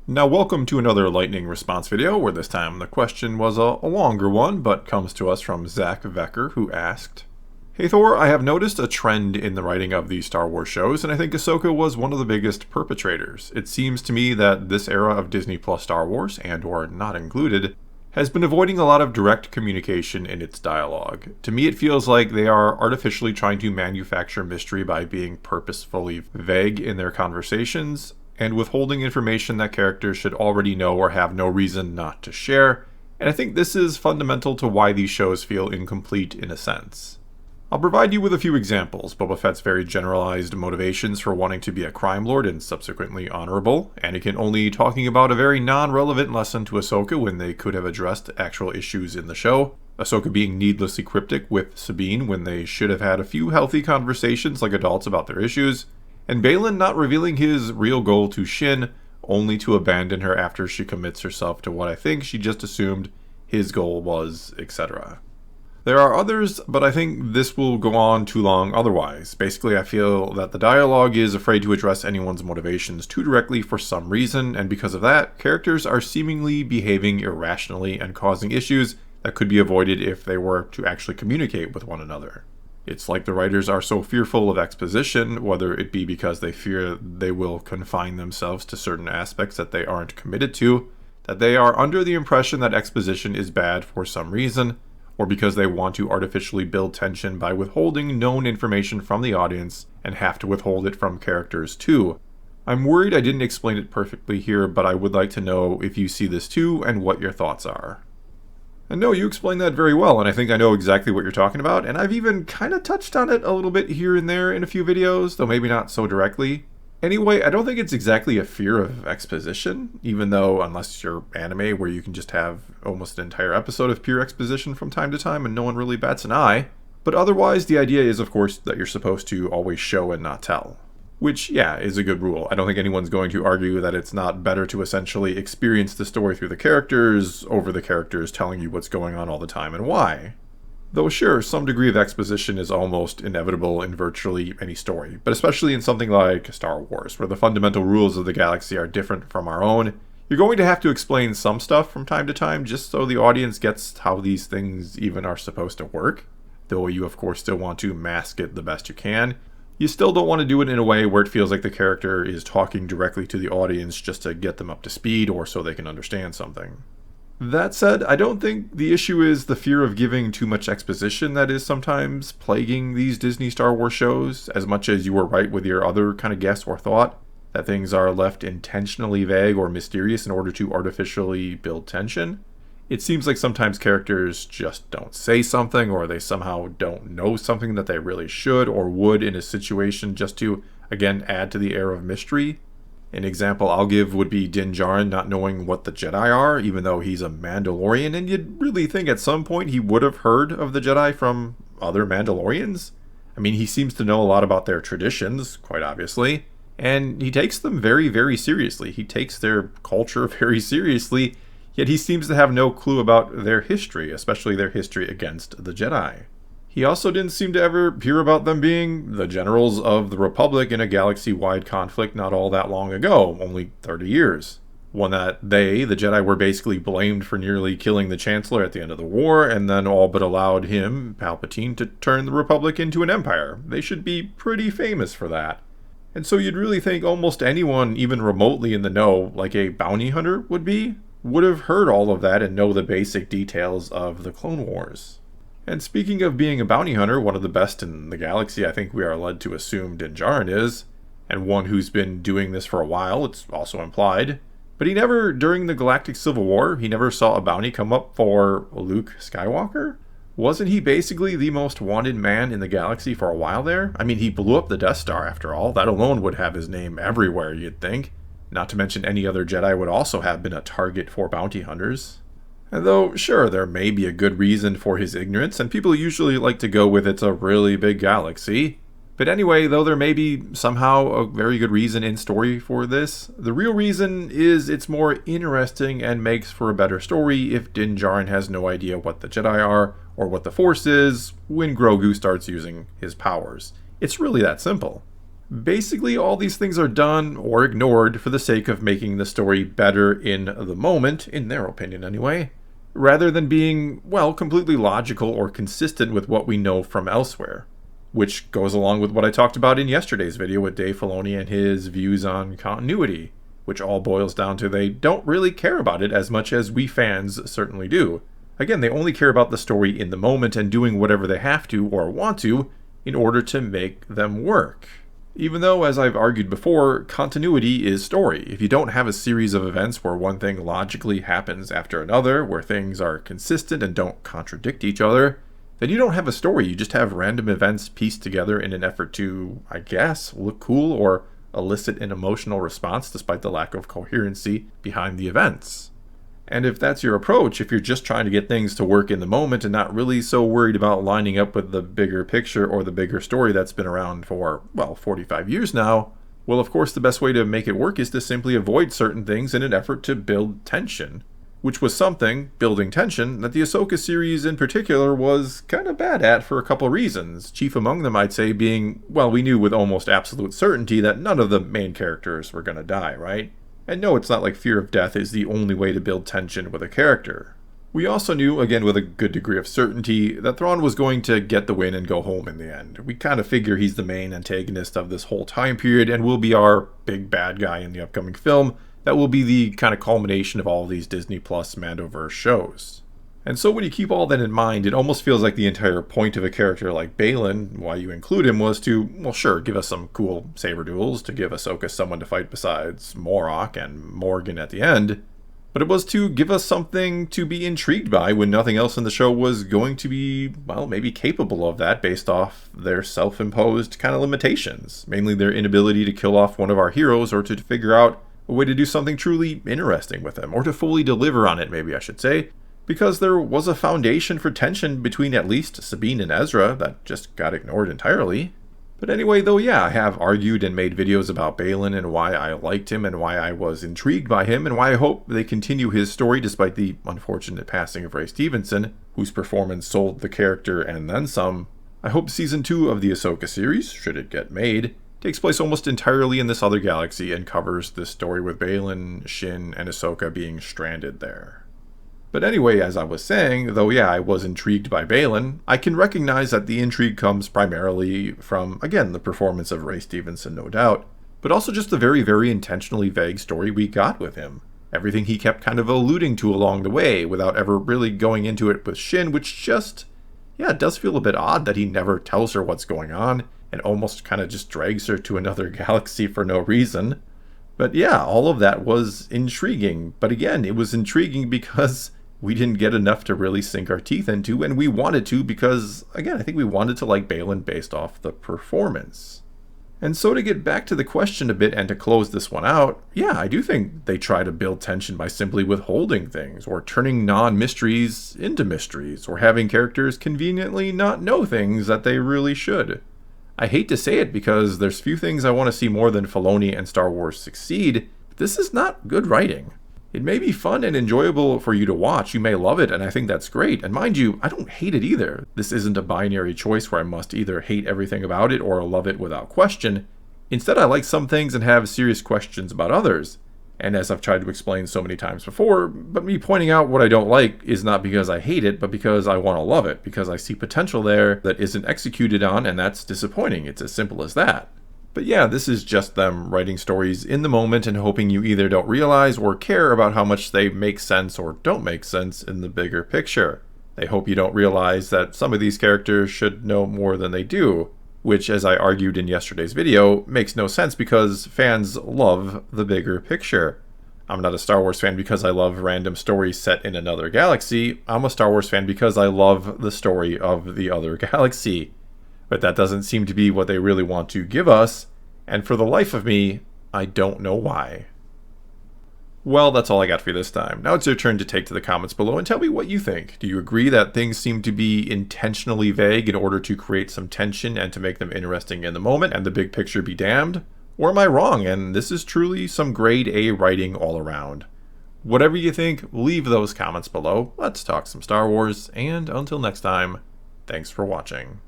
Now welcome to another lightning response video, where this time the question was a longer one, but comes to us from Zach Vecker, who asked, "Hey Thor, I have noticed a trend in the writing of these Star Wars shows, and I think Ahsoka was one of the biggest perpetrators. It seems to me that this era of Disney Plus Star Wars, and or not included, has been avoiding a lot of direct communication in its dialogue. To me it feels like they are artificially trying to manufacture mystery by being purposefully vague in their conversations, and withholding information that characters should already know or have no reason not to share, and I think this is fundamental to why these shows feel incomplete in a sense. I'll provide you with a few examples: Boba Fett's very generalized motivations for wanting to be a crime lord and subsequently honorable, Anakin only talking about a very non-relevant lesson to Ahsoka when they could have addressed actual issues in the show, Ahsoka being needlessly cryptic with Sabine when they should have had a few healthy conversations like adults about their issues, and Baylan not revealing his real goal to Shin, only to abandon her after she commits herself to what I think she just assumed his goal was, etc. There are others, but I think this will go on too long otherwise. Basically, I feel that the dialogue is afraid to address anyone's motivations too directly for some reason, and because of that, characters are seemingly behaving irrationally and causing issues that could be avoided if they were to actually communicate with one another. It's like the writers are so fearful of exposition, whether it be because they fear they will confine themselves to certain aspects that they aren't committed to, that they are under the impression that exposition is bad for some reason, or because they want to artificially build tension by withholding known information from the audience and have to withhold it from characters too. I'm worried I didn't explain it perfectly here, but I would like to know if you see this too and what your thoughts are." And no, you explained that very well, and I think I know exactly what you're talking about, and I've even kind of touched on it a little bit here and there in a few videos, though maybe not so directly. Anyway, I don't think it's exactly a fear of exposition, even though, unless you're anime where you can just have almost an entire episode of pure exposition from time to time and no one really bats an eye. But otherwise, the idea is, of course, that you're supposed to always show and not tell. Which, yeah, is a good rule. I don't think anyone's going to argue that it's not better to essentially experience the story through the characters over the characters telling you what's going on all the time and why. Though sure, some degree of exposition is almost inevitable in virtually any story, but especially in something like Star Wars, where the fundamental rules of the galaxy are different from our own, you're going to have to explain some stuff from time to time just so the audience gets how these things even are supposed to work. Though you of course still want to mask it the best you can, you still don't want to do it in a way where it feels like the character is talking directly to the audience just to get them up to speed or so they can understand something. That said, I don't think the issue is the fear of giving too much exposition that is sometimes plaguing these Disney Star Wars shows, as much as you were right with your other kind of guess or thought, that things are left intentionally vague or mysterious in order to artificially build tension. It seems like sometimes characters just don't say something, or they somehow don't know something that they really should or would in a situation just to, again, add to the air of mystery. An example I'll give would be Din Djarin not knowing what the Jedi are, even though he's a Mandalorian, and you'd really think at some point he would have heard of the Jedi from other Mandalorians. I mean, he seems to know a lot about their traditions, quite obviously, and he takes them very, very seriously. He takes their culture very seriously, yet he seems to have no clue about their history, especially their history against the Jedi. He also didn't seem to ever hear about them being the generals of the Republic in a galaxy-wide conflict not all that long ago, only 30 years. One that they, the Jedi, were basically blamed for nearly killing the Chancellor at the end of the war, and then all but allowed him, Palpatine, to turn the Republic into an empire. They should be pretty famous for that. And so you'd really think almost anyone, even remotely in the know, like a bounty hunter would have heard all of that and know the basic details of the Clone Wars. And speaking of being a bounty hunter, one of the best in the galaxy I think we are led to assume Din Djarin is, and one who's been doing this for a while, it's also implied. But he never, during the Galactic Civil War, he never saw a bounty come up for Luke Skywalker? Wasn't he basically the most wanted man in the galaxy for a while there? I mean, he blew up the Death Star after all. That alone would have his name everywhere, you'd think. Not to mention any other Jedi would also have been a target for bounty hunters. And though, sure, there may be a good reason for his ignorance, and people usually like to go with it's a really big galaxy. But anyway, though there may be somehow a very good reason in story for this, the real reason is it's more interesting and makes for a better story if Din Djarin has no idea what the Jedi are or what the Force is when Grogu starts using his powers. It's really that simple. Basically, all these things are done or ignored for the sake of making the story better in the moment, in their opinion anyway, rather than being, well, completely logical or consistent with what we know from elsewhere. Which goes along with what I talked about in yesterday's video with Dave Filoni and his views on continuity, which all boils down to they don't really care about it as much as we fans certainly do. Again, they only care about the story in the moment and doing whatever they have to or want to in order to make them work. Even though, as I've argued before, continuity is story. If you don't have a series of events where one thing logically happens after another, where things are consistent and don't contradict each other, then you don't have a story. You just have random events pieced together in an effort to, I guess, look cool or elicit an emotional response despite the lack of coherency behind the events. And if that's your approach, if you're just trying to get things to work in the moment and not really so worried about lining up with the bigger picture or the bigger story that's been around for, well, 45 years now, well, of course, the best way to make it work is to simply avoid certain things in an effort to build tension. Which was something, building tension, that the Ahsoka series in particular was kind of bad at for a couple reasons. Chief among them, I'd say, being, well, we knew with almost absolute certainty that none of the main characters were going to die, right? And no, it's not like fear of death is the only way to build tension with a character. We also knew, again with a good degree of certainty, that Thrawn was going to get the win and go home in the end. We kind of figure he's the main antagonist of this whole time period and will be our big bad guy in the upcoming film. That will be the kind of culmination of all these Disney Plus Mandoverse shows. And so when you keep all that in mind, it almost feels like the entire point of a character like Baylan, why you include him, was to, well sure, give us some cool saber duels, to give Ahsoka someone to fight besides Morok and Morgan at the end, but it was to give us something to be intrigued by when nothing else in the show was going to be, well, maybe capable of that based off their self-imposed kind of limitations, mainly their inability to kill off one of our heroes or to figure out a way to do something truly interesting with them, or to fully deliver on it, maybe I should say, because there was a foundation for tension between at least Sabine and Ezra that just got ignored entirely. But anyway, though, yeah, I have argued and made videos about Baylan and why I liked him and why I was intrigued by him and why I hope they continue his story despite the unfortunate passing of Ray Stevenson, whose performance sold the character and then some. I hope Season 2 of the Ahsoka series, should it get made, takes place almost entirely in this other galaxy and covers this story with Baylan, Shin, and Ahsoka being stranded there. But anyway, as I was saying, though yeah, I was intrigued by Baylan, I can recognize that the intrigue comes primarily from, again, the performance of Ray Stevenson, no doubt, but also just the very, very intentionally vague story we got with him. Everything he kept kind of alluding to along the way without ever really going into it with Shin, which just, yeah, it does feel a bit odd that he never tells her what's going on and almost kind of just drags her to another galaxy for no reason. But yeah, all of that was intriguing. But again, it was intriguing because we didn't get enough to really sink our teeth into, and we wanted to because, again, I think we wanted to like Baylan based off the performance. And so to get back to the question a bit and to close this one out, yeah, I do think they try to build tension by simply withholding things, or turning non-mysteries into mysteries, or having characters conveniently not know things that they really should. I hate to say it because there's few things I want to see more than Filoni and Star Wars succeed, but this is not good writing. It may be fun and enjoyable for you to watch, you may love it, and I think that's great, and mind you, I don't hate it either. This isn't a binary choice where I must either hate everything about it or love it without question. Instead, I like some things and have serious questions about others. And as I've tried to explain so many times before, but me pointing out what I don't like is not because I hate it, but because I want to love it, because I see potential there that isn't executed on, and that's disappointing. It's as simple as that. But yeah, this is just them writing stories in the moment and hoping you either don't realize or care about how much they make sense or don't make sense in the bigger picture. They hope you don't realize that some of these characters should know more than they do, which, as I argued in yesterday's video, makes no sense because fans love the bigger picture. I'm not a Star Wars fan because I love random stories set in another galaxy. I'm a Star Wars fan because I love the story of the other galaxy. But that doesn't seem to be what they really want to give us, and for the life of me, I don't know why. Well, that's all I got for you this time. Now it's your turn to take to the comments below and tell me what you think. Do you agree that things seem to be intentionally vague in order to create some tension and to make them interesting in the moment and the big picture be damned? Or am I wrong and this is truly some grade A writing all around? Whatever you think, leave those comments below. Let's talk some Star Wars, and until next time, thanks for watching.